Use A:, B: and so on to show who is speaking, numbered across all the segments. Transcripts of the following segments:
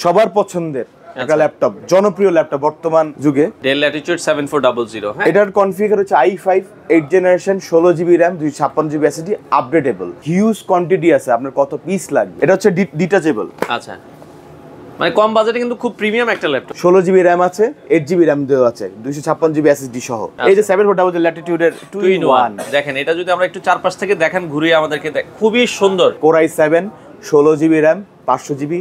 A: সবার পছন্দের একটা ল্যাপটপ, জনপ্রিয় ল্যাপটপ বর্তমান যুগে,
B: Dell Latitude 7400। হ্যাঁ,
A: এটার কনফিগার হচ্ছে i5 8 generation 16GB RAM 256GB SSD updatable. Huge quantity আছে, আপনার কত পিস লাগবে। এটা হচ্ছে ডিটাচেবল।
B: আচ্ছা, মানে কম বাজেটে কিন্তু খুব প্রিমিয়াম একটা ল্যাপটপ।
A: 16GB RAM আছে, 8GB RAM দেওয়া আছে, 256GB SSD সহ। এই যে 7400 ল্যাটিটিউডের 2-in-1
B: দেখেন, এটা যদি আমরা একটু চারপাশ থেকে দেখেন ঘুরিয়ে আমাদেরকে খুবই সুন্দর।
A: Core i7 16GB RAM 500GB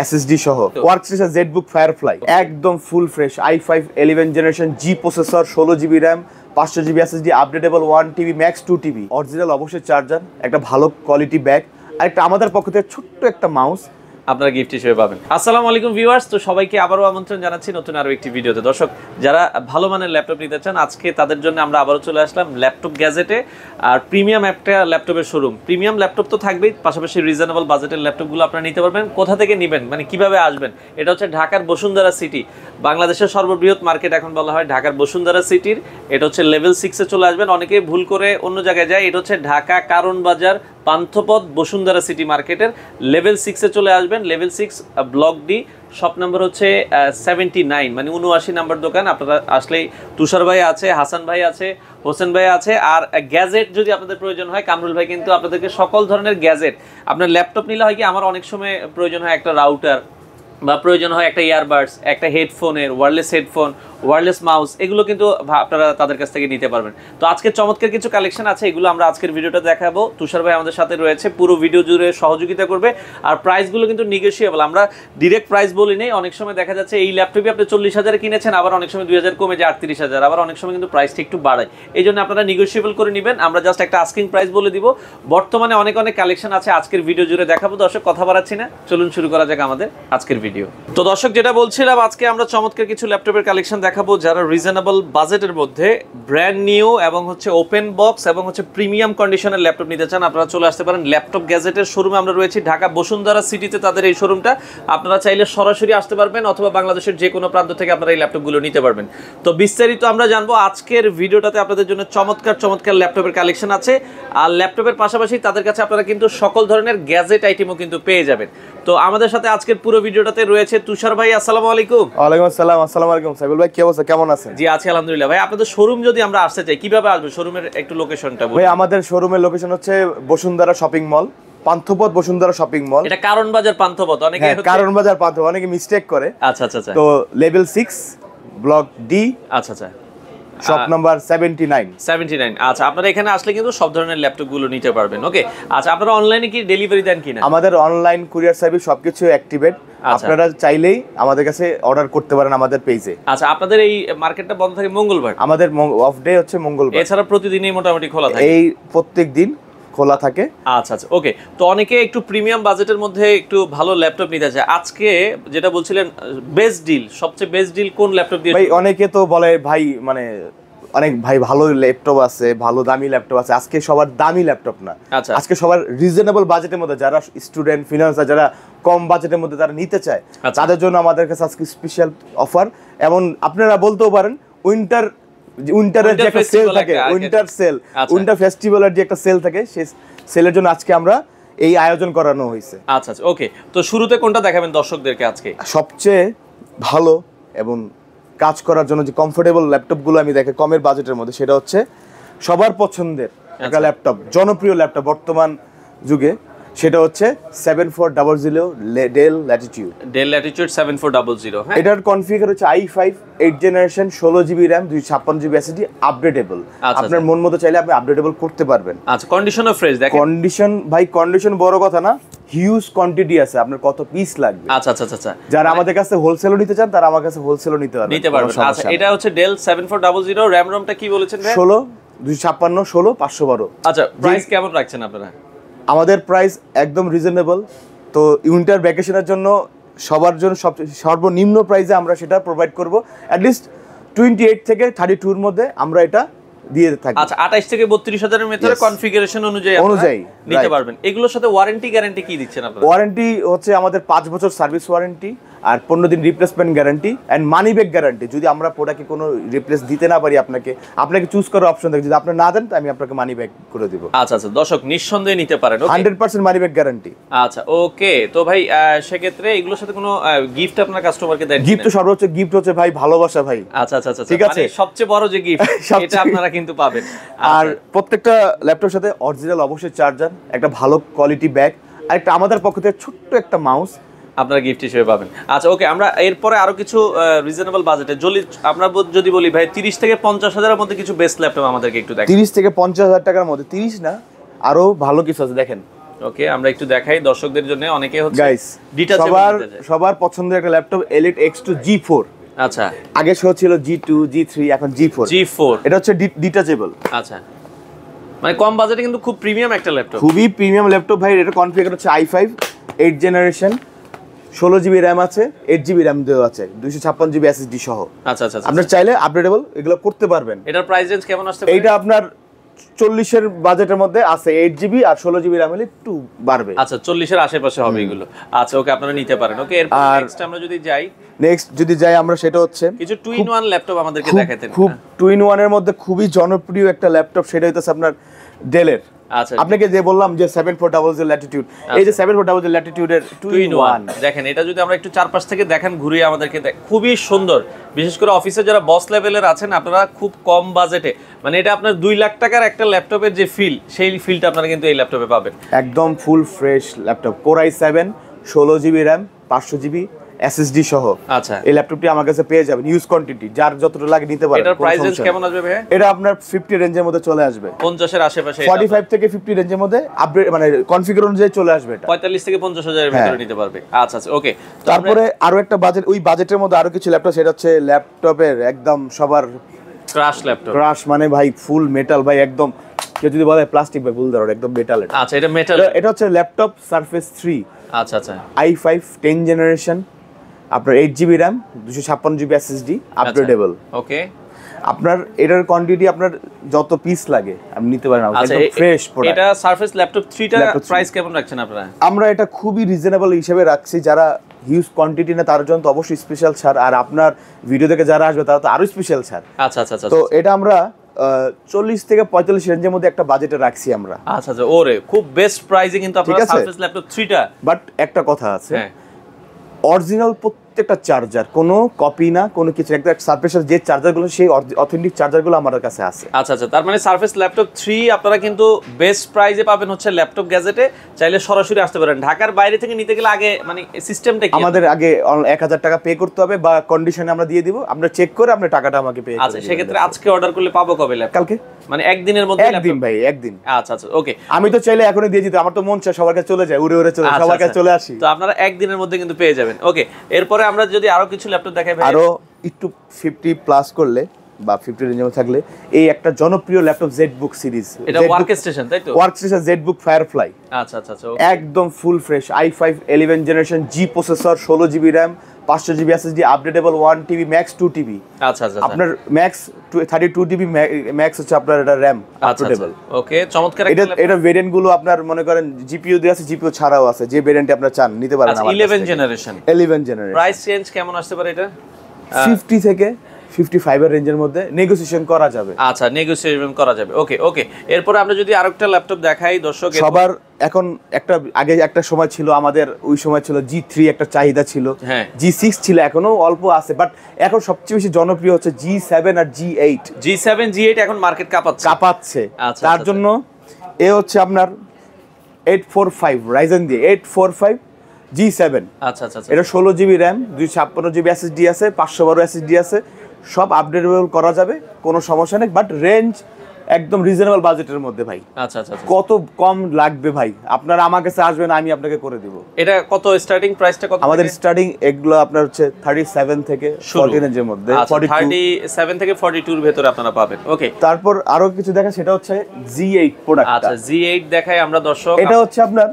A: SSD সহ, ওয়ার্কস্টেশন ZBook Firefly একদম full fresh, i5 11 generation G processor, 16GB RAM 500GB SSD updatable, 1TB max 2TB original অবশ্যই চার্জার, একটা ভালো কোয়ালিটি ব্যাগ, আর একটা আমাদের পক্ষ থেকে ছোট্ট একটা মাউস
B: আপনারা গিফট হিসেবে পাবেন। আসসালামু আলাইকুম ভিউয়ার্স, তো সবাইকে আবারও আমন্ত্রণ জানাচ্ছি নতুন আরো একটি ভিডিওতে। দর্শক, যারা ভালো মানের ল্যাপটপ নিতে চান, আজকে তাদের জন্য আমরা আবারও চলে আসলাম ল্যাপটপ গ্যাজেটে। আর প্রিমিয়াম একটা ল্যাপটপের শোরুম, প্রিমিয়াম ল্যাপটপ তো থাকবেই, পাশাপাশি রিজনেবল বাজেটের ল্যাপটপগুলো আপনারা নিতে পারবেন। কোথা থেকে নেবেন, মানে কিভাবে আসবেন, এটা হচ্ছে ঢাকার বসুন্ধরা সিটি, বাংলাদেশের সর্ববৃহৎ মার্কেট এখন বলা হয় ঢাকার বসুন্ধরা সিটির। এটা হচ্ছে লেভেল 6-এ চলে আসবেন। অনেকে ভুল করে অন্য জায়গায় যায়, এটা হচ্ছে ঢাকা কারণ বাজার পান্থপথ বসুন্ধরা সিটি মার্কেটের লেভেল 6-এ চলে আসবেন। Level 6 block D, shop number হচ্ছে 79, মানে 79 নাম্বার দোকান। আপনারা আসলেই তুষার ভাই আছে, হাসান ভাই আছে, হোসেন ভাই আছে। আর গ্যাজেট যদি আপনাদের প্রয়োজন হয়, কামরুল ভাই কিন্তু আপনাদেরকে সকল ধরনের গ্যাজেট, আপনার ল্যাপটপ নিলে হয় কি, আমার অনেক সময় প্রয়োজন হয় একটা রাউটার, বা প্রয়োজন হয় একটা ইয়ারবাডস, একটা হেডফোনের, ওয়্যারলেস হেডফোন, ওয়্যারলেস মাউস, এগুলো কিন্তু আপনারা তাদের কাছ থেকে নিতে পারবেন। তো আজকে চমৎকার কিছু কালেকশন আছে, এগুলো আমরা আজকের ভিডিওটা দেখাবো। তুষার ভাই আমাদের সাথে রয়েছে, পুরো ভিডিও জুড়ে সহযোগিতা করবে। আর প্রাইসগুলো কিন্তু নেগোশিয়েবল, আমরা ডিরেক্ট প্রাইস বলি নেই। অনেক সময় দেখা যাচ্ছে এই ল্যাপটপই আপনি 40,000-এ কিনেছেন, আবার অনেক সময় 2,000 কমে যায় 38,000, আবার অনেক সময় কিন্তু প্রাইসটা একটু বাড়ায়। এই জন্য আপনারা নেগোশিয়েবল করে নেবেন। আমরা জাস্ট একটা আস্কিং প্রাইস বলে দিব। বর্তমানে অনেক অনেক কালেকশন আছে, আজকের ভিডিও জুড়ে দেখাবো। দর্শক, কথা বাড়াচ্ছি না, চলুন শুরু করা যাক আমাদের আজকের ভিডিও। তো দর্শক, যেটা বলছিলাম, আজকে আমরা চমৎকার কিছু ল্যাপটপের কালেকশন দেখাবো, যারা রিজনেবল বাজেটের মধ্যে ব্র্যান্ড নিউ এবং হচ্ছে ওপেন বক্স এবং হচ্ছে প্রিমিয়াম কন্ডিশনের ল্যাপটপ নিতে চান। আপনারা চলে আসতে পারেন ল্যাপটপ গ্যাজেটের শোরুমে। আমরা রয়েছি ঢাকা বসুন্ধরা সিটিতে, তাদের এই শোরুমটা। আপনারা চাইলে সরাসরি আসতে পারবেন, অথবা বাংলাদেশের যে কোনো প্রান্ত থেকে আপনারা এই ল্যাপটপগুলো নিতে পারবেন। তো বিস্তারিত আমরা জানবো আজকের ভিডিওটাতে। আপনাদের জন্য চমৎকার চমৎকার ল্যাপটপের কালেকশন আছে। আর ল্যাপটপের পাশাপাশি তাদের কাছে আপনারা কিন্তু সকল ধরনের গ্যাজেট আইটেমও কিন্তু পেয়ে যাবেন। তো আমাদের সাথে আজকের পুরো ভিডিওটাতে রয়েছে তুষার ভাই। আসসালামু আলাইকুম।
A: ওয়ালাইকুম আসসালাম। আসসালামু আলাইকুম সাইবুল ভাই, কি অবস্থা, কেমন আছেন?
B: জি আছি আলহামদুলিল্লাহ। ভাই, আপনাদের শোরুম যদি আমরা আসতে চাই, কিভাবে আসবে? শোরুমের একটু লোকেশনটা বলুন।
A: ভাই, আমাদের শোরুমের লোকেশন হচ্ছে Bashundhara shopping mall, Panthapath Bashundhara shopping mall.
B: এটা কারণ বাজার পান্থপথ, অনেকে
A: কারণ বাজার পান্থপথ, অনেকে মিস্টেক করে।
B: আচ্ছা আচ্ছা আচ্ছা।
A: তো লেভেল 6 ব্লক ডি,
B: আচ্ছা আচ্ছা,
A: শপ নাম্বার 79।
B: আচ্ছা, আপনারা এখানে আসলে কিন্তু সব ধরনের ল্যাপটপগুলো নিতে পারবেন। ওকে, আচ্ছা, আপনারা অনলাইনে কি ডেলিভারি দেন কিনা?
A: আমাদের অনলাইন কুরিয়ার সার্ভিস সবকিছু অ্যাক্টিভেট। আপনারা চাইলেই আমাদের কাছে অর্ডার করতে পারেন আমাদের পেজে।
B: আচ্ছা, আপনাদের এই মার্কেটটা বন্ধ থাকে মঙ্গলবার?
A: আমাদের অফ ডে হচ্ছে মঙ্গলবার।
B: এছাড়া প্রতিদিনই মোটামুটি খোলা থাকে?
A: এই প্রত্যেক দিন খোলা থাকে।
B: আচ্ছা আচ্ছা, ওকে। তো অনেকে একটু প্রিমিয়াম বাজেটের মধ্যে একটু ভালো ল্যাপটপ নিতে চায়। আজকে যেটা বলছিলেন বেস্ট ডিল, সবচেয়ে বেস্ট ডিল কোন ল্যাপটপ দিয়ে?
A: ভাই, অনেকে তো বলে ভাই, মানে অনেক ভাই ভালো ল্যাপটপ আছে, ভালো দামি ল্যাপটপ আছে। আজকে সবার দামি ল্যাপটপ না, আজকে সবার রিজনেবল বাজেটের মধ্যে, যারা স্টুডেন্ট, ফিনান্সার, যারা কম বাজেটের মধ্যে তারা নিতে চায়, তাদের জন্য আমাদের কাছে আজকে স্পেশাল অফার। এবং আপনারা বলতেও পারেন উইন্টারের যে একটা সেল থাকে, উইন্টার ফেস্টিভ্যালের যে একটা সেল থাকে, সেই সেলের জন্য আজকে আমরা এই আয়োজন করানো হয়েছে।
B: আচ্ছা আচ্ছা, ওকে। তো শুরুতে কোনটা দেখাবেন দর্শকদেরকে আজকে?
A: সবচেয়ে ভালো এবং কাজ করার জন্য যে কমফোর্টেবল ল্যাপটপগুলো আমি দেখে কমের বাজেটের মধ্যে, সেটা হচ্ছে সবার পছন্দের একটা ল্যাপটপ, জনপ্রিয় ল্যাপটপ বর্তমান যুগে, সেটা হচ্ছে 7400 ডেল ল্যাটিটিউড
B: 7400। হ্যাঁ,
A: এটার কনফিগার হচ্ছে i5 8 generation 16GB RAM 256GB SSD updatable. আপনার মন মতো চাইলে আপনি আপডেটেবল করতে পারবেন।
B: আচ্ছা, কন্ডিশনও ফ্রেশ। দেখেন
A: কন্ডিশন, ভাই কন্ডিশন বড় কথা না, হিউজ কোয়ান্টিটি আছে, আপনার কত পিস লাগবে।
B: আচ্ছা আচ্ছা আচ্ছা,
A: যারা আমাদের কাছে হোলসেলও নিতে চান, তারা আমার কাছে হোলসেলও নিতে পারবেন।
B: আচ্ছা, এটা হচ্ছে ডেল 7400। RAM রমটা কি বলেছেন ভাই?
A: 16 256 16 512।
B: আচ্ছা, প্রাইস কেমন রাখছেন আপনারা?
A: আমাদের প্রাইস একদম রিজনেবল। তো উইন্টার ভ্যাকেশনের জন্য সবার জন্য সর্বনিম্ন প্রাইসে আমরা সেটা প্রোভাইড করব। অ্যাটলিস্ট 28 থেকে 32 এর মধ্যে আমরা এটা দিয়ে থাকি।
B: আচ্ছা 28 থেকে 32,000 এর ভিতরে কনফিগারেশন অনুযায়ী নিতে পারবেন। এগুলোর সাথে ওয়ারেন্টি গ্যারান্টি কি দিচ্ছেন আপনারা?
A: ওয়ারেন্টি হচ্ছে আমাদের 5 বছর সার্ভিস ওয়ারেন্টি আর 15 দিন replacement guarantee and money back guarantee. যদি আমরা প্রোডাক্টে কোনো রিপ্লেস দিতে না পারি আপনাকে চুজ করার অপশন থাকে। যদি আপনি না দেন তো আমি আপনাকে মানি ব্যাক করে দেব।
B: আচ্ছা আচ্ছা, দর্শক নিঃসন্দেহে নিতে পারেন। ওকে
A: 100% মানি ব্যাক গ্যারান্টি।
B: আচ্ছা ওকে, তো ভাই সেক্ষেত্রে এগুলোর সাথে কোনো গিফট আপনার কাস্টমারকে দেন?
A: গিফট তো সর্বোচ্চ গিফট হচ্ছে ভাই ভালোবাসা ভাই।
B: আচ্ছা আচ্ছা আচ্ছা,
A: ঠিক আছে,
B: মানে সবচেয়ে বড় যে গিফট এটা আপনারা কিন্তু পাবেন।
A: আর প্রত্যেকটা ল্যাপটপের সাথে অরিজিনাল অবশ্যই চার্জার, একটা ভালো কোয়ালিটি ব্যাগ আর একটা আমাদের পক্ষ থেকে ছোট্ট একটা মাউস
B: আপনারা গিফট হিসেবে পাবেন। আচ্ছা ওকে, আমরা এরপরে আরো কিছু রিজনেবল বাজেটে আমরা যদি বলি ভাই 30 থেকে 50,000 এর মধ্যে কিছু বেস্ট ল্যাপটপ আমাদেরকে একটু দেখান।
A: 30 থেকে 50,000 টাকার মধ্যে, 30 না আরো ভালো কিছু আছে দেখেন।
B: ওকে আমরা একটু দেখাই দর্শকদের জন্য, অনেকে হচ্ছে
A: গাইস সবার পছন্দের একটা ল্যাপটপ Elite X2 G4।
B: আচ্ছা
A: আগে শো ছিল G2 G3 এখন G4। এটা হচ্ছে ডিটাচেবল।
B: আচ্ছা মানে কম বাজেটে কিন্তু খুব প্রিমিয়াম একটা ল্যাপটপ,
A: খুবই প্রিমিয়াম ল্যাপটপ ভাই। এটা কনফিগার হচ্ছে i5 8 জেনারেশন, 16GB RAM আছে, 8GB RAM দেওয়া আছে, 256GB SSD সহ।
B: আচ্ছা আচ্ছা,
A: আপনি চাইলে আপগ্রেডেবল এগুলো করতে পারবেন।
B: এটার প্রাইস রেঞ্জ কেমন আসতে পারে?
A: এইটা আপনার 40 এর বাজেটের মধ্যে আছে, 8GB আর 16GB RAM হলে একটু বাড়বে।
B: আচ্ছা 40 এর আশেপাশে হবে এগুলো। আচ্ছা ওকে আপনারা নিতে পারেন। ওকে এরপর নেক্সট আমরা যদি যাই,
A: আমরা সেটা হচ্ছে
B: কিছু 2-in-1 ল্যাপটপ আমাদেরকে দেখাতেন।
A: খুব 2-in-1 এর মধ্যে খুবই জনপ্রিয় একটা ল্যাপটপ, সেটা হচ্ছে আপনার ডেলের।
B: আচ্ছা
A: আপনাকে যে বললাম যে 7400 ল্যাটিটিউড, এই যে 7400 ল্যাটিটিউডের 2-in-1
B: দেখেন। এটা যদি আমরা একটু চারপাশ থেকে দেখেন ঘুরিয়ে আমাদেরকে খুবই সুন্দর। বিশেষ করে অফিসে যারা বস লেভেলের আছেন আপনারা খুব কম বাজেটে, মানে এটা আপনার 2 লাখ টাকার একটা ল্যাপটপের যে সেই ফিলটা আপনারা কিন্তু এই ল্যাপটপে পাবেন।
A: একদম full fresh laptop, Core i7 16GB RAM 500GB SSD সহ।
B: আচ্ছা
A: এই ল্যাপটপটি আমার কাছে পেয়ে যাবেন ইউজ কোয়ান্টিটি, যার যতটা লাগে নিতে পারেন।
B: এটার প্রাইস রেঞ্জ কেমন আসবে ভাই?
A: এটা আপনার 50 রেঞ্জের মধ্যে চলে আসবে,
B: 50 এর আশেপাশে।
A: 45 থেকে 50 রেঞ্জের মধ্যে আপগ্রেড মানে কনফিগার অনুযায়ী চলে আসবে। এটা
B: 45 থেকে 50,000 এর ভিতরে নিতে পারবে। আচ্ছা আচ্ছা ওকে।
A: তারপরে আরো একটা বাজেট, ওই বাজেটের মধ্যে আরো কিছু ল্যাপটপ, সেটা হচ্ছে ল্যাপটপের একদম সবার
B: ক্রাশ ল্যাপটপ।
A: ক্রাশ মানে ভাই ফুল মেটাল ভাই, একদম কেউ যদি বলে প্লাস্টিক ভাই ভুল ধরো, একদম মেটাল।
B: আচ্ছা এটা মেটাল।
A: এটা হচ্ছে ল্যাপটপ Surface 3।
B: আচ্ছা আচ্ছা
A: i5 10 জেনারেশন, আপনার 8GB RAM 256GB SSD upgradeable.
B: ওকে
A: আপনার এটার কোয়ান্টিটি আপনার যত পিস লাগে আপনি নিতে পারেন, একদম ফ্রেশ প্রোডাক্ট।
B: এটা Surface ল্যাপটপ 3টা প্রাইস কেমন রাখছেন আপনারা?
A: আমরা এটা খুবই রিজনেবল হিসেবে রাখছি। যারা হিউজ কোয়ান্টিটি না তার জন্য তো অবশ্যই স্পেশাল ছাড়, আর আপনার ভিডিও থেকে যারা আসবে তারা তো আরো স্পেশাল ছাড়।
B: আচ্ছা আচ্ছা আচ্ছা,
A: তো এটা আমরা 40 থেকে 45 রেঞ্জের মধ্যে একটা বাজেটে রাখছি আমরা।
B: আচ্ছা আচ্ছা ওরে খুব বেস্ট প্রাইসে কিন্তু আপনারা Surface ল্যাপটপ 3টা।
A: বাট একটা কথা আছে, অরিজিনাল প্রত্যেকটা চার্জার, কোনো কপি না কোনো কিছু, একটা সারফেসের যে চার্জারগুলো সেই অথেন্টিক চার্জারগুলো আমাদের কাছে আছে।
B: আচ্ছা আচ্ছা, তার মানে Surface ল্যাপটপ 3 আপনারা কিন্তু বেস্ট প্রাইসে পাবেন হচ্ছে ল্যাপটপ গ্যাজেটে। চাইলে সরাসরি আসতে পারেন। ঢাকার বাইরে থেকে নিতে গেলে আগে মানে সিস্টেমটা কি?
A: আমাদের আগে 1000 টাকা পে করতে হবে বা কন্ডিশনে আমরা দিয়ে দিব, আমরা চেক করে আপনার টাকাটা আমাকে পে করে।
B: আচ্ছা সেক্ষেত্রে আজকে অর্ডার করলে পাবো কবে ল্যাপটপ?
A: কালকে,
B: মানে একদিনের মধ্যে?
A: একদিন ভাই, একদিন।
B: আচ্ছা আচ্ছা ওকে,
A: আমি তো চাইলে এখনই দিয়ে দিতে, আমার তো মন চায় সবার কাছে চলে যায়, উড়ে উড়ে চলে সবার কাছে চলে আসি।
B: তো আপনারা একদিনের মধ্যে কিন্তু পেয়ে যাবেন। ওকে এরপরে আমরা যদি আরো কিছু ল্যাপটপ দেখাই ভাই,
A: আরো একটু 50 প্লাস করলে বা 50 রেঞ্জে থাকলে এই একটা জনপ্রিয় ল্যাপটপ ZBook সিরিজ।
B: এটা ওয়ার্কস্টেশন তাই তো?
A: Workstation ZBook Firefly।
B: আচ্ছা আচ্ছা আচ্ছা
A: একদম full fresh i5 11 generation G processor, 16GB RAM 500GB SSD updatable 1TB Max 2TB।
B: আচ্ছা আচ্ছা
A: আপনার Max 32TB Max হচ্ছে আপনার এটা RAM আপডেটেবল।
B: ওকে চমৎকার।
A: এটা ভেরিয়েন্ট গুলো আপনার মনে করেন GPU দিয়ে আছে, GPU ছাড়াও আছে, যে ভেরিয়েন্টে আপনারা চান নিতে পারেন।
B: আচ্ছা 11 জেনারেশন।
A: প্রাইস
B: রেঞ্জ কেমন আসতে পারে এটা?
A: 50 থেকে 55 এর রেঞ্জের মধ্যে নেগোসিয়েশন করা যাবে।
B: আচ্ছা নেগোসিয়েশন করা যাবে। ওকে ওকে এরপর আমরা যদি আরেকটা ল্যাপটপ দেখাই দর্শক,
A: সবার এখন আগে একটা সময় ছিল, আমাদের ওই সময় ছিল G3 একটা চাহিদা ছিল, G6 ছিল, এখনো অল্প আছে, বাট এখন সবচেয়ে বেশি জনপ্রিয় হচ্ছে G7 আর G8।
B: G7 এখন মার্কেট কাঁপাচ্ছে।
A: তার জন্য এ হচ্ছে আপনার 845 রাইজেন দিয়ে 845 G7।
B: আচ্ছা আচ্ছা
A: এটা 16GB RAM 256GB SSD আছে, 512 SSD আছে, সব আপডেটেবল করা যাবে, কোনো সমস্যা নেই। বাট রেঞ্জ একদম রিজনেবল বাজেটের মধ্যে ভাই।
B: আচ্ছা আচ্ছা
A: কত কম লাগবে ভাই, আপনারা আমার কাছে আসবেন, আমি আপনাকে করে দিব।
B: এটা কত স্টার্টিং প্রাইসটা কত?
A: আমাদের স্টার্টিং এগুলো আপনার হচ্ছে 37 থেকে 40 এর মধ্যে,
B: 37 থেকে 42 এর ভিতরে আপনারা পাবেন। ওকে
A: তারপর আরো কিছু দেখা, সেটা হচ্ছে G8 প্রোডাক্ট।
B: আচ্ছা G8 দেখাই আমরা দর্শক।
A: এটা হচ্ছে আপনার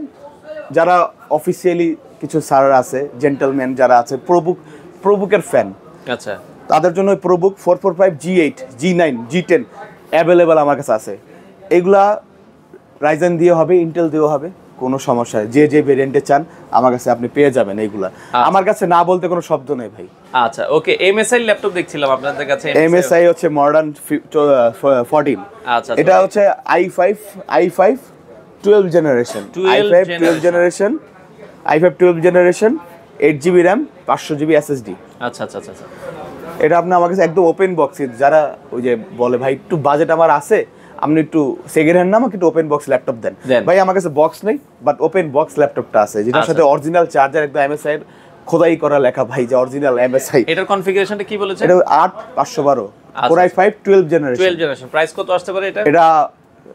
A: যারা অফিশিয়ালি কিছু স্যার আছে, জেন্টলম্যান যারা আছে, প্রবুকের ফ্যান,
B: আচ্ছা
A: তাদের জন্য ProBook 445 G8 G9 G10 available আমার কাছে আছে। এগুলা রাইজেন দিয়ে হবে, ইন্টেল দিয়েও হবে, কোনো সমস্যা নেই। যে যে ভেরিয়েন্টে চান আমার কাছে আপনি পেয়ে যাবেন এইগুলা। আমার কাছে না বলতে কোনো শব্দ নেই ভাই।
B: আচ্ছা ওকে, এমএসআই ল্যাপটপ দেখছিলাম আপনাদের কাছে।
A: এমএসআই হচ্ছে মডার্ন 14।
B: আচ্ছা,
A: এটা হচ্ছে i5 12 generation, i5 12 generation, i5 12 generation, 8GB RAM, 500GB SSD।
B: আচ্ছা আচ্ছা আচ্ছা।
A: এটা আপনি আমার কাছে একদম ওপেন বক্স, যারা ওই যে বলে ভাই একটু বাজেট আমার আছে, আপনি একটু সেকেন্ড হ্যান্ড না আমাকে একটু ওপেন বক্স ল্যাপটপ দেন। ভাই আমার কাছে বক্স নেই, বাট ওপেন বক্স ল্যাপটপটা আছে, যেটার সাথে অরিজিনাল চার্জার, একদম এমএসআই এর খোদাই করা লেখা ভাই, যে অরিজিনাল এমএসআই।
B: এটার কনফিগারেশনটা কি বলেছেন?
A: এটা 8512 Core i5 12 জেনারেশন।
B: প্রাইস কত আসতে পারে এটা?
A: এটা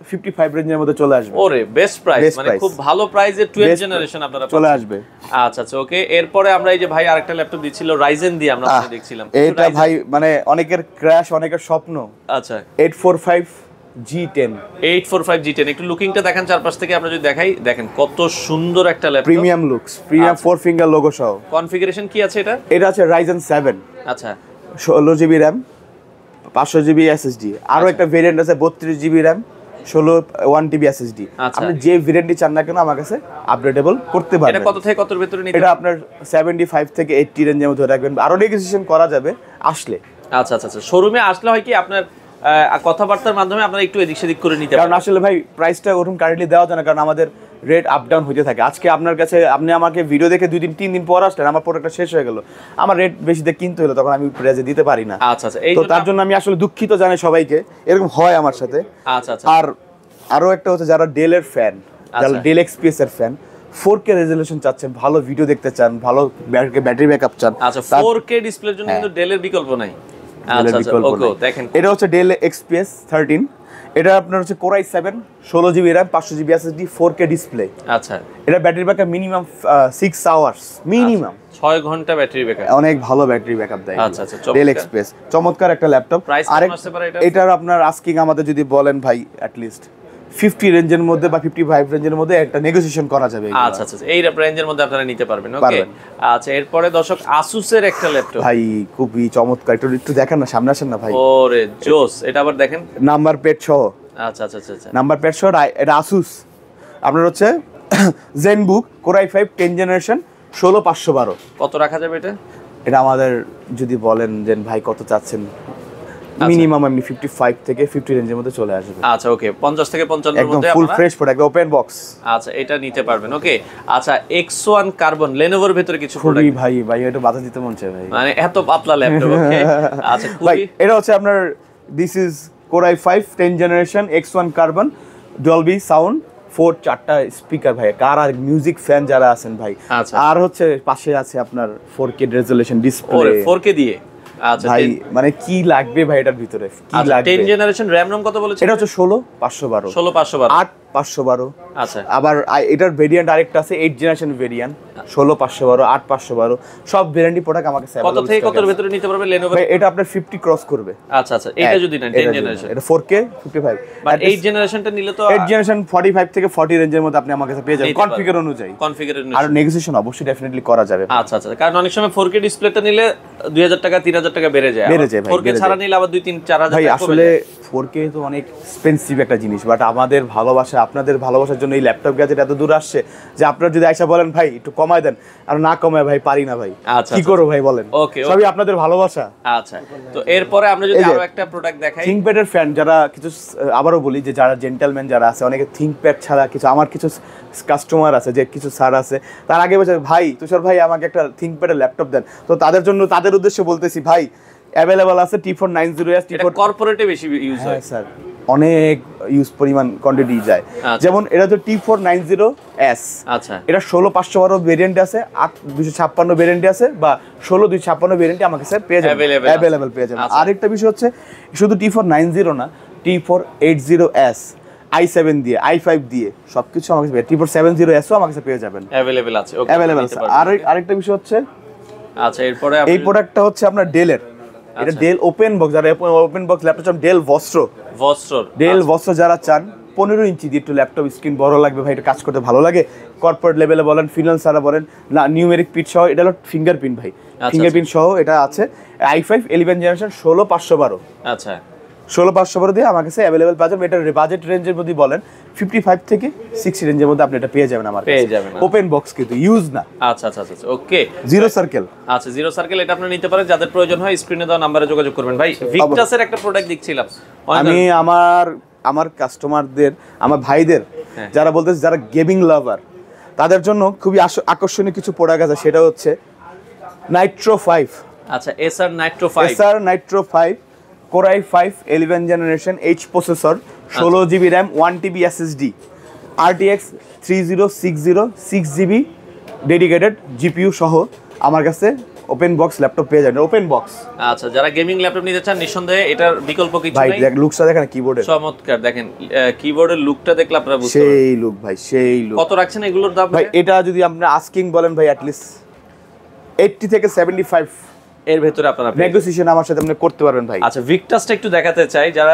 A: 55 রেঞ্জের মধ্যে চলে আসবে।
B: ওরে বেস্ট প্রাইস, মানে খুব ভালো প্রাইসে 12 জেনারেশন আপনারা
A: চলে আসবে।
B: আচ্ছা আচ্ছা ওকে। এরপরে আমরা এই যে ভাই আরেকটা ল্যাপটপ দিছিল রাইজেন দিয়ে, আমরা দেখছিলাম
A: এটা ভাই মানে অনেকের ক্র্যাশ, অনেকের স্বপ্ন।
B: আচ্ছা
A: 845G10
B: একটু লুকিংটা দেখেন চারপাশ থেকে, আমরা যদি দেখাই, দেখেন কত সুন্দর একটা laptop,
A: premium looks, premium 4 finger logo সহ।
B: কনফিগারেশন কি আছে এটা?
A: এটা আছে Ryzen 7।
B: আচ্ছা
A: 16GB RAM, 500GB SSD। আরো একটা ভেরিয়েন্ট আছে 32GB RAM, 1TB SSD। আপনি যে ভেরিয়েন্টই চান না কেন আমার কাছে আপগ্রেডেবল করতে পারবেন।
B: এটা কত থেকে কতর ভিতরে নিতে?
A: এটা আপনার 75 থেকে 80 রেঞ্জের মধ্যে রাখবেন, আরো নেগোসিয়েশন করা যাবে আসলে।
B: আচ্ছা আচ্ছা আচ্ছা। শোরুমে আসলে হয় কি আপনার কথাবার্তার মাধ্যমে আপনারা একটু এদিক সেদিক করে নিতে পারেন,
A: কারণ আসলে ভাই প্রাইসটা ওরকম কারেন্টলি দেওয়া যায় না, কারণ আমাদের রেট আপ ডাউন হতে থাকে। আজকে আপনার কাছে, আপনি আমাকে ভিডিও দেখে 2 দিন 3 দিন পর আসলেন, আমার প্রোডাক্টটা শেষ হয়ে গেল, আমার রেট বেশি দিয়ে কিনতে হলো, তখন আমি প্রাইসে দিতে পারি না।
B: আচ্ছা আচ্ছা।
A: তো তার জন্য আমি আসলে দুঃখিত জানাই সবাইকে, এরকম হয় আমার সাথে।
B: আচ্ছা আচ্ছা।
A: আর আরো একটা হচ্ছে যারা ডেলের ফ্যান, যারা ডেল এক্সপিএস এর ফ্যান, 4K রেজোলিউশন চাচ্ছেন, ভালো ভিডিও দেখতে চান, ভালো ব্যাটারি ব্যাকআপ চান,
B: আচ্ছা 4K ডিসপ্লের জন্য কিন্তু ডেলের বিকল্প নাই। আচ্ছা আচ্ছা ওকে দেখেন,
A: এটা হচ্ছে ডেল এক্সপিএস 13। এটা আপনার হচ্ছে Core i7 16GB RAM, 500GB SSD, 4K display.
B: আচ্ছা
A: এটা battery backup minimum 6 hours, minimum
B: 6 ঘন্টা ব্যাটারি ব্যাকআপ,
A: অনেক ভালো ব্যাটারি ব্যাকআপ দেয়।
B: আচ্ছা আচ্ছা।
A: ডেল এক্সপ্রেস চমৎকার একটা ল্যাপটপ।
B: আর
A: এটার আপনার আস্কিং আমাদের যদি বলেন ভাই অ্যাট লিস্ট 50 রেঞ্জের মধ্যে বা 55 রেঞ্জের মধ্যে একটা নেগোসিয়েশন করা যাবে।
B: আচ্ছা আচ্ছা এই রেঞ্জের মধ্যে আপনারা নিতে পারবেন। ওকে আচ্ছা। এরপরে দর্শক আসুসের একটা ল্যাপটপ
A: ভাই, খুবই চমৎকার, একটু দেখেন না, সামনে আসেন না ভাই।
B: ওরে জোস, এটা আবার দেখেন
A: নাম্বার প্লেট সহ।
B: আচ্ছা আচ্ছা আচ্ছা।
A: নাম্বার প্লেট সহ। এটা আসুস আপনার হচ্ছে ZenBook Core i5 10 জেনারেশন 16512।
B: কত রাখা যাবে এটা?
A: এটা আমাদের যদি বলেন যে ভাই কত চাচ্ছেন, মিনিমাম আমি 55 থেকে 50 রেঞ্জের মধ্যে চলে আসবে।
B: আচ্ছা ওকে 50 থেকে 55 এর মধ্যে
A: একদম full fresh product, open box.
B: আচ্ছা এটা নিতে পারবেন। ওকে আচ্ছা X1 কার্বন লেনোভোর ভিতরে কিছু প্রোডাক্ট
A: ভাই এটা বাধা দিতে মন চায় ভাই,
B: মানে এত পাতলা ল্যাপটপ। ওকে আচ্ছা
A: ভাই এটা হচ্ছে আপনার this is Core i5 10 generation X1 carbon, Dolby sound, 4-4টা স্পিকার ভাই, কার আর মিউজিক ফ্যান যারা আছেন ভাই। আর হচ্ছে পাশে আছে আপনার 4K রেজোলিউশন ডিসপ্লে।
B: ওরে 4K দিয়ে। আচ্ছা
A: ভাই মানে কি লাগবে ভাই এটার ভিতরে, কি লাগবে?
B: 10 জেনারেশন RAM ROM কত বলেছেন?
A: এটা হচ্ছে 16512 8512।
B: আচ্ছা
A: আবার এটার ভেরিয়েন্ট আরেকটা আছে 8 জেনারেশন ভেরিয়েন্ট 16512 8512। সব ভেরিয়েন্টই প্রোডাক্ট আমাকে
B: কত থেকে কতর ভিতরে নিতে পারবে Lenovo?
A: ভাই এটা আপনার 50 ক্রস করবে।
B: আচ্ছা আচ্ছা এটা যদি না 10 জেনারেশন,
A: এটা 4K 55।
B: বাট 8 জেনারেশনটা নিলে তো
A: 8 জেনারেশন 45 থেকে 40 রেঞ্জের মধ্যে আপনি আমার কাছে পেয়ে যাবেন কনফিগার অনুযায়ী। আর নেগোসিয়েশন অবশ্যই ডেফিনেটলি করা যাবে।
B: আচ্ছা আচ্ছা। কারণ অনেক সময় 4K ডিসপ্লেটা নিলে 2000 টাকা 3000 টাকা বেড়ে যায়। 4K ছাড়া নিলে আবার 2-3-4000 টাকা
A: ভাই আসলে 4K তো অনেক এক্সপেন্সিভ একটা জিনিস, বাট আমাদের ভালোবাসা, আপনাদের ভালোবাসার জন্য এই ল্যাপটপ গ্যাজেট এত দূর আসছে যে আপনারা যদি আইসা বলেন ভাই একটু কমায় দেন, আর না কমায় ভাই পারি না ভাই, কি করব ভাই বলেন। সবই আপনাদের ভালোবাসা।
B: আচ্ছা তো এরপরে আমরা যদি আরো একটা প্রোডাক্ট দেখাই,
A: থিংকপ্যাডের ফ্যান যারা, কিছু আবারও বলি যে যারা জেন্টলম্যান যারা আছে, অনেকে থিংকপ্যাড ছাড়া কিছু, আমার কিছু কাস্টমার আছে যে কিছু স্যার আছে, তার আগে বলছে ভাই তুষার ভাই আমাকে একটা থিংকপ্যাডের ল্যাপটপ দেন। তো তাদের জন্য, তাদের উদ্দেশ্যে বলতেছি ভাই অ্যাভেলেবল আছে T490S।
B: এটা কর্পোরেটে বেশি ইউজ হয়
A: স্যার, অনেক ইউজ পরিমাণ কোয়ান্টিটি যায়। যেমন এটা তো T490S।
B: আচ্ছা
A: এটা 16512 ভেরিয়েন্ট আছে, 8256 ভেরিয়েন্ট আছে, বা 16256 ভেরিয়েন্টে আমার কাছে পেয়ে যাবেন, অ্যাভেলেবল পেয়ে যাবেন। আরেকটা বিষয় হচ্ছে শুধু T490 না, T480S i7 দিয়ে i5 দিয়ে সবকিছু আমার কাছে T470S ও আমার কাছে পেয়ে যাবেন,
B: অ্যাভেলেবল আছে। ওকে
A: অ্যাভেলেবল আছে। আর আরেকটা বিষয় হচ্ছে,
B: আচ্ছা এরপরে
A: এই প্রোডাক্টটা হচ্ছে আপনার ডেলের, এটা ডেল ওপেন বক্স, যারা ওপেন বক্স ল্যাপটপ চান, ডেল ভস্ত্র যারা চান, 15 ইঞ্চি দিয়ে একটু ল্যাপটপ স্ক্রিন বড় লাগবে ভাই, এটা কাজ করতে ভালো লাগে, কর্পোরেট লেভেলে বলেন, ফিনান্সারে বলেন, না নিউমেরিক পিট সহ, এটা হলো ফিঙ্গারপ্রিন্ট ভাই, ফিঙ্গারপ্রিন্ট সহ এটা আছে। i5 11 generation 16512।
B: আচ্ছা
A: 16500 দিয়ে আমার কাছে অ্যাভেলেবল পাওয়া যাবে। এটা বাজেট রেঞ্জের মধ্যে বলেন 55 থেকে 60 রেঞ্জের মধ্যে আপনি এটা পেয়ে যাবেন আমার কাছে।
B: পেয়ে যাবেন
A: ওপেন বক্স কিন্তু ইউজ না।
B: আচ্ছা আচ্ছা আচ্ছা ওকে।
A: জিরো সার্কেল,
B: আচ্ছা জিরো সার্কেল এটা আপনি নিতে পারেন, যাদের প্রয়োজন হয় স্ক্রিনে দেওয়া নম্বরে যোগাযোগ করবেন। ভাই ভিক্টাসের একটা প্রোডাক্ট দেখছিলাম,
A: আমি আমার কাস্টমারদের, আমার ভাইদের যারা বলতেছে যারা গেমিং লাভার, তাদের জন্য খুবই আকর্ষণীয় কিছু প্রোডাক্ট আছে। সেটা হচ্ছে নাইট্রো 5।
B: আচ্ছা SR Nitro 5,
A: SR Nitro 5 Core i5 11 generation H processor, 16GB RAM, 1TB SSD, RTX 3060 6GB dedicated GPU সহ আমার কাছে ওপেন বক্স ল্যাপটপ পেয়ে যাবেন। Open box.
B: আচ্ছা যারা গেমিং ল্যাপটপ নিতে চান নিঃসন্দেহে এটার বিকল্প কিছু
A: ভাই
B: নাই।
A: দেখ লুকসটা দেখেন কিবোর্ডের,
B: চমৎকার। দেখেন কিবোর্ডের লুকটা দেখলে আপনারা বুঝতে পারবেন
A: সেই লুক ভাই, সেই লুক।
B: কত রাখছেন এগুলোর দাম
A: ভাই এটা যদি আপনি আস্কিং বলেন ভাই অ্যাট লিস্ট 80 থেকে 75
B: এর ভেতরে আপনারা
A: নেগোসিয়েশন আমার সাথে আপনি করতে পারবেন ভাই।
B: আচ্ছা ভিক্টাসটা একটু দেখাতে চাই, যারা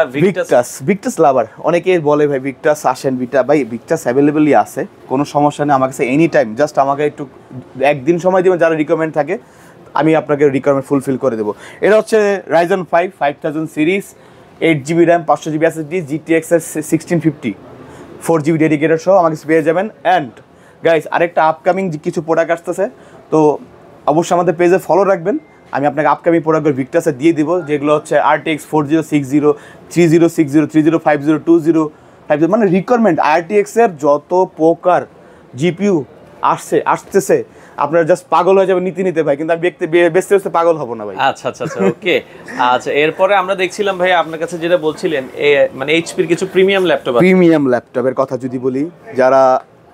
A: ভিক্টাস লাভার অনেকেই বলে ভাই ভিক্টাস আসেন, ভাই ভিক্টাস অ্যাভেলেবলই আছে, কোনো সমস্যা নেই। আমার কাছে এনি টাইম জাস্ট আমাকে একটু একদিন সময় দিবেন, যারা রিকমেন্ড থাকে আমি আপনাকে রিকোয়ারমেন্ট ফুলফিল করে দেবো। এটা হচ্ছে Ryzen 5 5000 series, 8GB RAM, 500GB SSD, GTX 1650, 4GB dedicated সহ আমাকে পেয়ে যাবেন। অ্যান্ড গাইস আরেকটা আপকামিং কিছু প্রোডাক্ট আসতেছে, তো অবশ্যই আমাদের পেজে ফলো রাখবেন। আমি আপনাকে আপকামিং প্রোডাক্টগুলো ভিক্টাসে দিয়ে দিব, যেগুলো হচ্ছে RTX 4060, 3060, 3050, 2050, মানে রিকোয়ারমেন্ট RTX এর যত প্রকার জিপিইউ আসতেছে আপনারা জাস্ট পাগল হয়ে যাবে নিতে ভাই, কিন্তু আমি বেচতে পাগল হব না ভাই।
B: আচ্ছা আচ্ছা আচ্ছা ওকে। আচ্ছা এরপরে আমরা দেখছিলাম ভাই আপনার কাছে যেটা বলছিলেন মানে এইচপির কিছু প্রিমিয়াম ল্যাপটপ আছে।
A: প্রিমিয়াম ল্যাপটপের কথা যদি বলি, যারা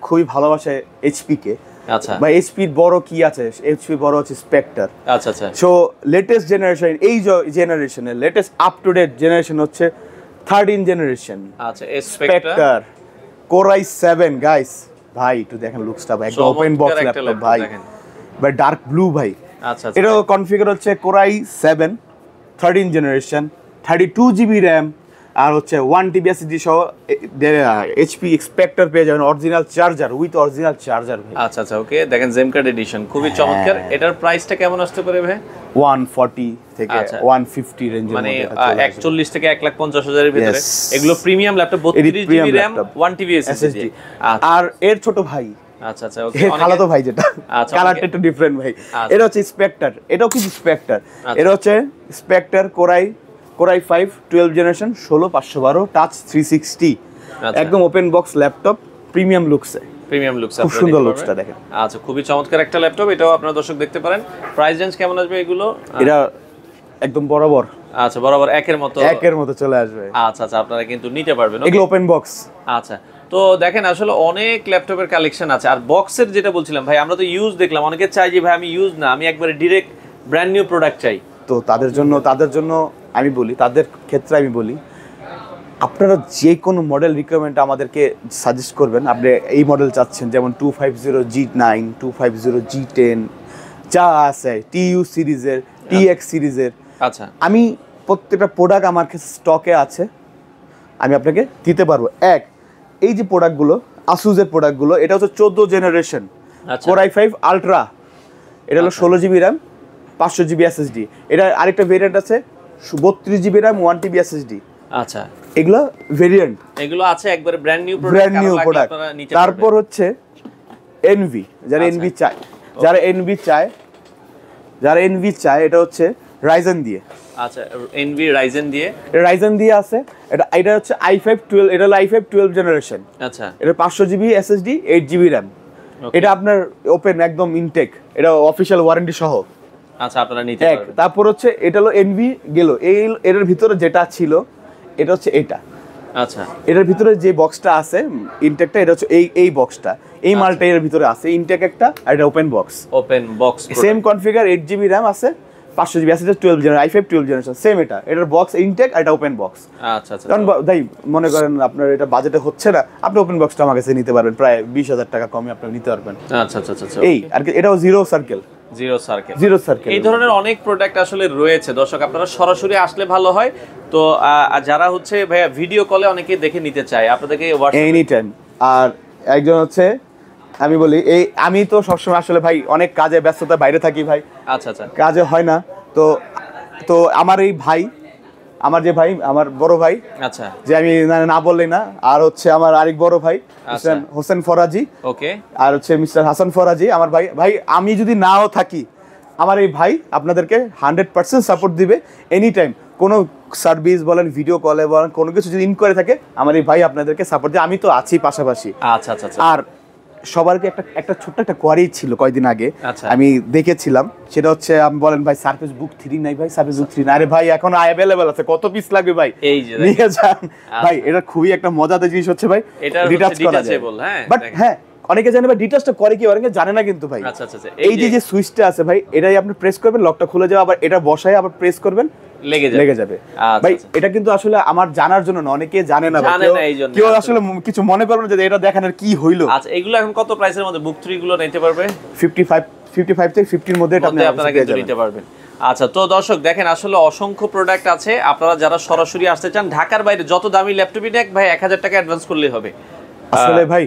A: খুবই ভালোবাসে এইচপি কে,
B: আচ্ছা
A: ভাই এইচপির বড় কি আছে, এইচপির বড় হচ্ছে স্পেক্টার।
B: আচ্ছা আচ্ছা
A: সো লেটেস্ট জেনারেশন, এই জেনারেশনের latest up to date generation হচ্ছে 13 জেনারেশন।
B: আচ্ছা স্পেক্টার
A: Core i7 গাইস, ভাই একটু দেখেন লুকসটা ভাই, একদম ওপেন বক্স ল্যাপটপ ভাই, ভাই ডার্ক ব্লু ভাই।
B: আচ্ছা
A: এটা কনফিগার হচ্ছে Core i7 13 generation, 32GB RAM, আর হচ্ছে 1TB SSD সহ এইচপি স্পেক্টার পেয়ে যাবেন, original charger with original charger ভাই।
B: আচ্ছা আচ্ছা ওকে। দেখেন জেম কার্ড এডিশন খুবই চমৎকার। এটার প্রাইসটা কেমন আসতে পারে ভাই?
A: 140 থেকে 150 রেঞ্জের
B: মানে
A: মধ্যে,
B: 41 থেকে 1,50,000 এর ভিতরে। এগুলো premium laptop, 32GB RAM, 1TB SSD।
A: আর এর ছোট ভাই,
B: আচ্ছা আচ্ছা ওকে,
A: খালাতো ভাই যেটা, কালারটা একটু ডিফারেন্ট ভাই। এটা হচ্ছে স্পেক্টার, এটাও কি স্পেক্টার, এটা হচ্ছে spectre Core i5 12 generation, 16512 touch 360, একদম ওপেন বক্স ল্যাপটপ, প্রিমিয়াম লুকসে, খুব সুন্দর লুকসটা দেখেন।
B: আচ্ছা খুবই চমৎকার একটা ল্যাপটপ, এটাও আপনারা দর্শক দেখতে পারেন। প্রাইস রেঞ্জ কেমন আসবে এগুলো?
A: এটা একদম বরাবর,
B: আচ্ছা বরাবর একের মতো
A: চলে আসবে।
B: আচ্ছা আচ্ছা আপনারা কিন্তু নিতে পারবেন
A: এগুলো ওপেন বক্স।
B: আচ্ছা তো দেখেন আসলে অনেক ল্যাপটপের কালেকশন আছে। আর বক্সের যেটা বলছিলাম ভাই, আমরা তো ইউজ দেখলাম, অনেকে চাই যে ভাই আমি ইউজ না, আমি একবারে ডিরেক্ট ব্র্যান্ড নিউ প্রোডাক্ট চাই।
A: তো তাদের জন্য আমি বলি, তাদের ক্ষেত্রে আমি বলি, আপনারা যে কোনো মডেল রিকোয়ারমেন্ট আমাদেরকে সাজেস্ট করবেন। আপনি এই মডেল চাচ্ছেন, যেমন 250G9, 250G10 যা আছে, TU সিরিজের, TX সিরিজের।
B: আচ্ছা
A: আমি প্রত্যেকটা প্রোডাক্ট আমার কাছে স্টকে আছে, আমি আপনাকে দিতে পারবো। এই যে প্রোডাক্টগুলো, আসুসের প্রোডাক্টগুলো, এটা হচ্ছে 14 জেনারেশন Core i5 আলট্রা, এটা হলো 16GB RAM, 500GB SSD। এটা আরেকটা ভেরিয়েন্ট আছে 32GB RAM, 1TB SSD।
B: আচ্ছা
A: এগুলো ভেরিয়েন্ট,
B: এগুলো আছে একবারে ব্র্যান্ড নিউ
A: প্রোডাক্ট। তারপর হচ্ছে এনভি, যারা এনভি চায়, যারা এনভি চায়, এটা হচ্ছে রাইজেন দিয়ে।
B: আচ্ছা এনভি রাইজেন
A: দিয়ে আছে। এটা হচ্ছে i5 12, এটা হলো i5 12 জেনারেশন।
B: আচ্ছা
A: এটা 500GB SSD, 8GB RAM। এটা আপনার ওপেন একদম ইনটেক, এটা অফিশিয়াল ওয়ারেন্টি সহ।
B: আচ্ছা আপনারা নিতে পারবেন।
A: তারপর হচ্ছে এটা হলো এনভি গেল, এর ভিতরে যেটা ছিল এটা হচ্ছে এটা।
B: আচ্ছা
A: এটার ভিতরে যে বক্সটা আছে ইনটেকটা, এটা হচ্ছে এই বক্সটা, এই মালটা এর ভিতরে আছে, ইনটেক একটা, আর এটা open box. Same configure, 8GB RAM আছে, 500GB SSD, 12 generation, i5 12 generation, same এটার বক্স ইনটেক, আর এটা ওপেন বক্স।
B: আচ্ছা আচ্ছা
A: কারণ ভাই মনে করেন আপনার এটা বাজেটে হচ্ছে না, আপনি ওপেন বক্সটা আমার কাছে নিতে পারবেন, প্রায় 20,000 টাকা কমে আপনি নিতে পারবেন।
B: আচ্ছা আচ্ছা আচ্ছা
A: এই আর কি, এটাও জিরো সার্কেল।
B: এই ধরনের অনেক প্রোডাক্ট আসলে রয়েছে দর্শক, আপনারা সরাসরি আসলে ভালো হয়। তো যারা হচ্ছে ভাইয়া ভিডিও কলে অনেকে দেখে নিতে চায়, আপনাদেরকে
A: এনি টাইম। আর একজন হচ্ছে আমি বলি, আমি তো সবসময় আসলে ভাই অনেক কাজে ব্যস্ততা বাইরে থাকি ভাই,
B: আচ্ছা আচ্ছা
A: কাজে হয় না, তো আমার এই ভাই আমার যে ভাই, আমার বড় ভাই,
B: আচ্ছা,
A: যে আমি না বললেই না, আর হচ্ছে আমার আরেক বড় ভাই হোসেন ফরাজি,
B: ওকে,
A: আর হচ্ছে মিস্টার হাসান ফরাজি আমার ভাই। ভাই আমি যদি নাও থাকি, আমার এই ভাই আপনাদেরকে 100% সাপোর্ট দিবে এনি টাইম। কোনো সার্ভিস বলেন, ভিডিও কলে বলেন, কোনো কিছু যদি ইনকোয়ারি থাকে, আমার এই ভাই আপনাদেরকে সাপোর্ট দিয়ে, আমি তো আছি পাশাপাশি।
B: আচ্ছা আচ্ছা আচ্ছা।
A: আর সবারকে একটা ছোট্ট একটা কোয়ারি ছিল কয়েকদিন আগে, আমি দেখেছিলাম, সেটা হচ্ছে আমি বলেন ভাই সার্ভিস বুক 3 নাই ভাই, সার্ভিস বুক 3 না। আরে ভাই এখন অ্যাভেলেবল আছে, কত পিস লাগবে ভাই,
B: এই যে
A: নিয়ে যান ভাই। এটা খুবই একটা মজাদার জিনিস হচ্ছে ভাই,
B: এটা
A: ডিটাচ করা যায়। বাট হ্যাঁ, অনেকে জানে ভাই ডিটাচটা করে কি, অনেকে জানে না কিন্তু ভাই।
B: আচ্ছা আচ্ছা,
A: এই যে সুইচটা আছে ভাই, এটাই আপনি প্রেস করবেন, লকটা খুলে যাবে, আবার এটা বসায় আবার প্রেস করবেন, লেগে যাবে ভাই। এটা কিন্তু আসলে আমার জানার জন্য না, অনেকে জানে না, কেউ আসলে কিছু মনে করবে না যে এটা দেখানোর কি হইলো।
B: আচ্ছা, এগুলো এখন কত প্রাইসের মধ্যে বুক 3 গুলো নিতে পারবে?
A: 55 থেকে 50 এর মধ্যে এটা
B: আপনারা কিন্তু নিতে পারবেন। আচ্ছা, তো দর্শক দেখেন, আসলে অসংখ্য প্রোডাক্ট আছে। আপনারা যারা সরাসরি আসতে চান, ঢাকার বাইরে যত দামি ল্যাপটপই নেক ভাই 1000 টাকা অ্যাডভান্স করলেই হবে।
A: আসলে ভাই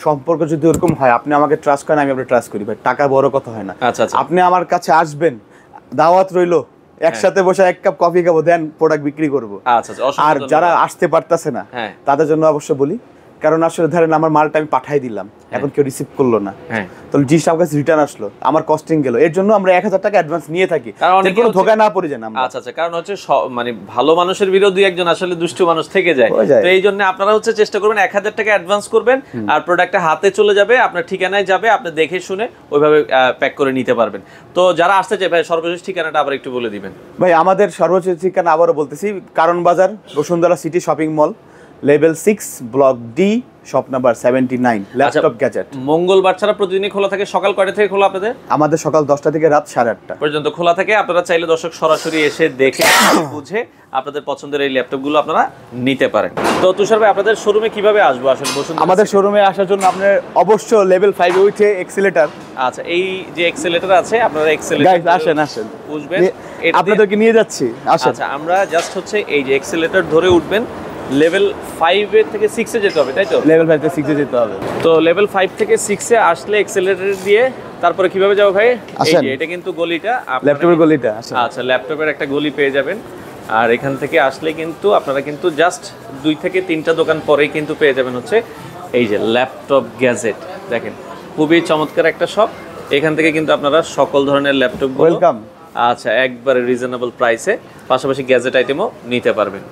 A: সম্পর্ক যদি ওরকম হয়, আপনি আমাকে ট্রাস্ট করেন, আমি আপনাকে ট্রাস্ট করি ভাই, টাকা বড় কথা হয় না।
B: আচ্ছা আচ্ছা,
A: আপনি আমার কাছে আসবেন, দাওয়াত রইলো, একসাথে বসে এক কাপ কফি খাবো, দেন প্রোডাক্ট বিক্রি করবো।
B: আচ্ছা আচ্ছা।
A: আর যারা আসতে পারতেছে না তাদের জন্য অবশ্য বলি, কারণ আসলে ধরেন আমার মালটা আমি পাঠাই দিলাম, এখন কেউ রিসিভ করলো না, তো জিনিসটা আমার কাছে রিটার্ন আসলো, আমার কস্টিং গেল, এর জন্য আমরা 1000 টাকা অ্যাডভান্স নিয়ে থাকি, কোনো ধোঁকায় না পড়ে যান আমরা।
B: আচ্ছা আচ্ছা, কারণ হচ্ছে মানে ভালো মানুষের বিরোধী একজন আসলে দুষ্ট মানুষ থেকে যায়, তো এই জন্য আপনারা হচ্ছে চেষ্টা করবেন 1000 টাকা অ্যাডভান্স করবেন, আর প্রোডাক্টটা হাতে চলে যাবে, আপনার ঠিকানায় যাবে, আপনি দেখে শুনে ওইভাবে প্যাক করে নিতে পারবেন। তো যারা আসতে চায় ভাই, সর্বশেষ ঠিকানাটা আবার একটু বলে দিবেন
A: ভাই। আমাদের সর্বশেষ ঠিকানা আবারও বলতেছি, কারণ বাজার, Bashundhara city shopping mall, level 6, block D, shop number 79, laptop gadget.
B: মঙ্গলবার ছাড়া প্রতিদিনই খোলা থাকে। সকাল কয়টা থেকে খোলা আপনাদের?
A: আমাদের সকাল 10টা থেকে রাত 8:30
B: পর্যন্ত খোলা থাকে। আপনারা চাইলে দর্শক সরাসরি এসে দেখে বুঝে আপনাদের পছন্দের এই ল্যাপটপগুলো আপনারা নিতে পারেন। তো তুষার ভাই, আপনাদের শোরুমে কিভাবে আসবো আসলে?
A: আমাদের শোরুমে আসার জন্য আপনার অবশ্য লেভেল 5 এ উঠে এক্সেলেটর।
B: আচ্ছা, এই যে এক্সেলেটর আছে, আপনারা এক্সেলেটর
A: গাইস আসেন
B: বুঝবেন,
A: আপনাদেরকে নিয়ে যাচ্ছি।
B: আচ্ছা, আমরা জাস্ট হচ্ছে এই যে এক্সেলেটর ধরে উঠবেন, লেভেল 5 এর থেকে 6 এ যেতে হবে, তাই তো?
A: লেভেল 5 থেকে 6 এ যেতে হবে।
B: তো লেভেল 5 থেকে 6 এ আসলে এক্সেলেটর দিয়ে তারপরে কিভাবে যাব ভাই? এই যে এটা কিন্তু গলিটা,
A: ল্যাপটপের গলিটা।
B: আচ্ছা, ল্যাপটপের একটা গলি পেয়ে যাবেন, আর এখান থেকে আসলে কিন্তু আপনারা কিন্তু জাস্ট 2 থেকে 3টা দোকান পরেই কিন্তু পেয়ে যাবেন হচ্ছে এই যে ল্যাপটপ গ্যাজেট। দেখেন, খুবই চমৎকার একটা শপ। এখান থেকে কিন্তু আপনারা সকল ধরনের ল্যাপটপ, ওয়েলকাম, আচ্ছা একবারে রিজনেবল প্রাইসে, পাশাপাশি গ্যাজেট আইটেমও নিতে পারবেন।